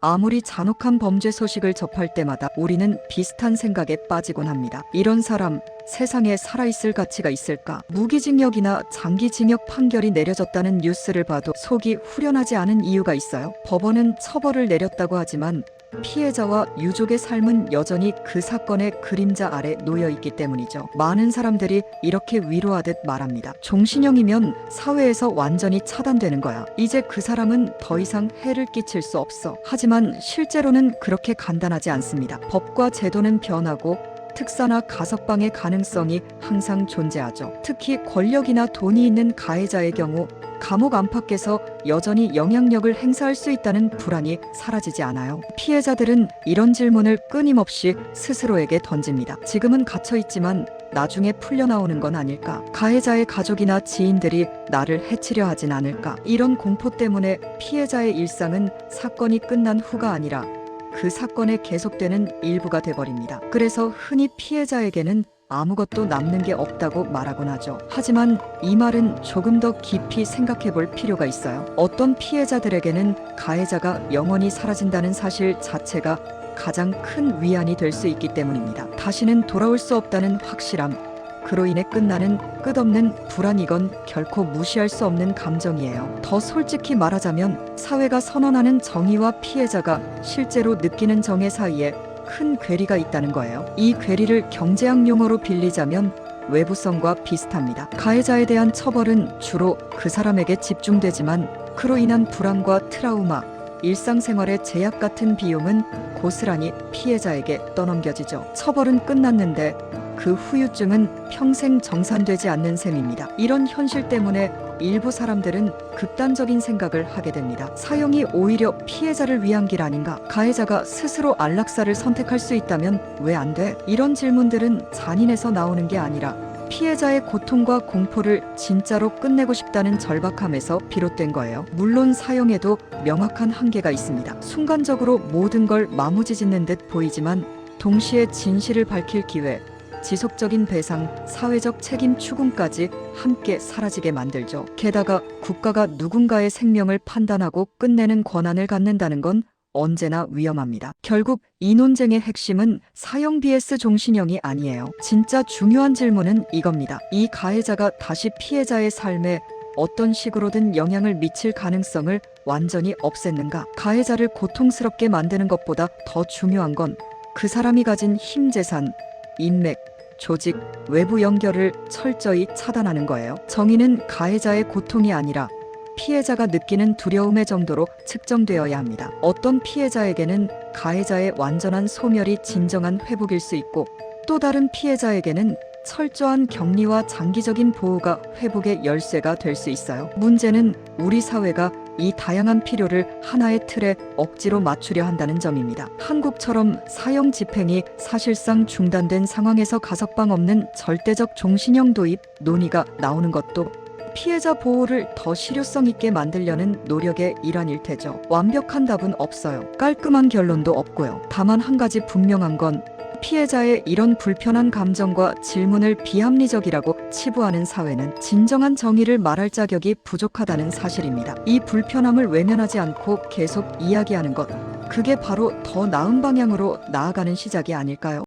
아무리 잔혹한 범죄 소식을 접할 때마다 우리는 비슷한 생각에 빠지곤 합니다. 이런 사람 세상에 살아있을 가치가 있을까? 무기징역이나 장기징역 판결이 내려졌다는 뉴스를 봐도 속이 후련하지 않은 이유가 있어요. 법원은 처벌을 내렸다고 하지만 피해자와 유족의 삶은 여전히 그 사건의 그림자 아래 놓여있기 때문이죠. 많은 사람들이 이렇게 위로하듯 말합니다. 종신형이면 사회에서 완전히 차단되는 거야. 이제 그 사람은 더 이상 해를 끼칠 수 없어. 하지만 실제로는 그렇게 간단하지 않습니다. 법과 제도는 변하고 특사나 가석방의 가능성이 항상 존재하죠. 특히 권력이나 돈이 있는 가해자의 경우 감옥 안팎에서 여전히 영향력을 행사할 수 있다는 불안이 사라지지 않아요. 피해자들은 이런 질문을 끊임없이 스스로에게 던집니다. 지금은 갇혀있지만 나중에 풀려나오는 건 아닐까? 가해자의 가족이나 지인들이 나를 해치려 하진 않을까? 이런 공포 때문에 피해자의 일상은 사건이 끝난 후가 아니라 그 사건에 계속되는 일부가 돼버립니다. 그래서 흔히 피해자에게는 아무것도 남는 게 없다고 말하곤 하죠. 하지만 이 말은 조금 더 깊이 생각해 볼 필요가 있어요. 어떤 피해자들에게는 가해자가 영원히 사라진다는 사실 자체가 가장 큰 위안이 될 수 있기 때문입니다. 다시는 돌아올 수 없다는 확실함, 그로 인해 끝나는 끝없는 불안, 이건 결코 무시할 수 없는 감정이에요. 더 솔직히 말하자면 사회가 선언하는 정의와 피해자가 실제로 느끼는 정의 사이에 큰 괴리가 있다는 거예요. 이 괴리를 경제학 용어로 빌리자면 외부성과 비슷합니다. 가해자에 대한 처벌은 주로 그 사람에게 집중되지만 그로 인한 불안과 트라우마, 일상생활의 제약 같은 비용은 고스란히 피해자에게 떠넘겨지죠. 처벌은 끝났는데 그 후유증은 평생 정산되지 않는 셈입니다. 이런 현실 때문에 일부 사람들은 극단적인 생각을 하게 됩니다. 사형이 오히려 피해자를 위한 길 아닌가? 가해자가 스스로 안락사를 선택할 수 있다면 왜 안 돼? 이런 질문들은 잔인해서 나오는 게 아니라 피해자의 고통과 공포를 진짜로 끝내고 싶다는 절박함에서 비롯된 거예요. 물론 사형에도 명확한 한계가 있습니다. 순간적으로 모든 걸 마무지짓는 듯 보이지만 동시에 진실을 밝힐 기회, 지속적인 배상, 사회적 책임 추궁까지 함께 사라지게 만들죠. 게다가 국가가 누군가의 생명을 판단하고 끝내는 권한을 갖는다는 건 언제나 위험합니다. 결국 이 논쟁의 핵심은 사형 vs 종신형이 아니에요. 진짜 중요한 질문은 이겁니다. 이 가해자가 다시 피해자의 삶에 어떤 식으로든 영향을 미칠 가능성을 완전히 없앴는가? 가해자를 고통스럽게 만드는 것보다 더 중요한 건 그 사람이 가진 힘, 재산, 인맥, 조직, 외부 연결을 철저히 차단하는 거예요. 정의는 가해자의 고통이 아니라 피해자가 느끼는 두려움의 정도로 측정되어야 합니다. 어떤 피해자에게는 가해자의 완전한 소멸이 진정한 회복일 수 있고 또 다른 피해자에게는 철저한 격리와 장기적인 보호가 회복의 열쇠가 될 수 있어요. 문제는 우리 사회가 이 다양한 필요를 하나의 틀에 억지로 맞추려 한다는 점입니다. 한국처럼 사형 집행이 사실상 중단된 상황에서 가석방 없는 절대적 종신형 도입 논의가 나오는 것도 피해자 보호를 더 실효성 있게 만들려는 노력의 일환일 테죠. 완벽한 답은 없어요. 깔끔한 결론도 없고요. 다만 한 가지 분명한 건 피해자의 이런 불편한 감정과 질문을 비합리적이라고 치부하는 사회는 진정한 정의를 말할 자격이 부족하다는 사실입니다. 이 불편함을 외면하지 않고 계속 이야기하는 것, 그게 바로 더 나은 방향으로 나아가는 시작이 아닐까요?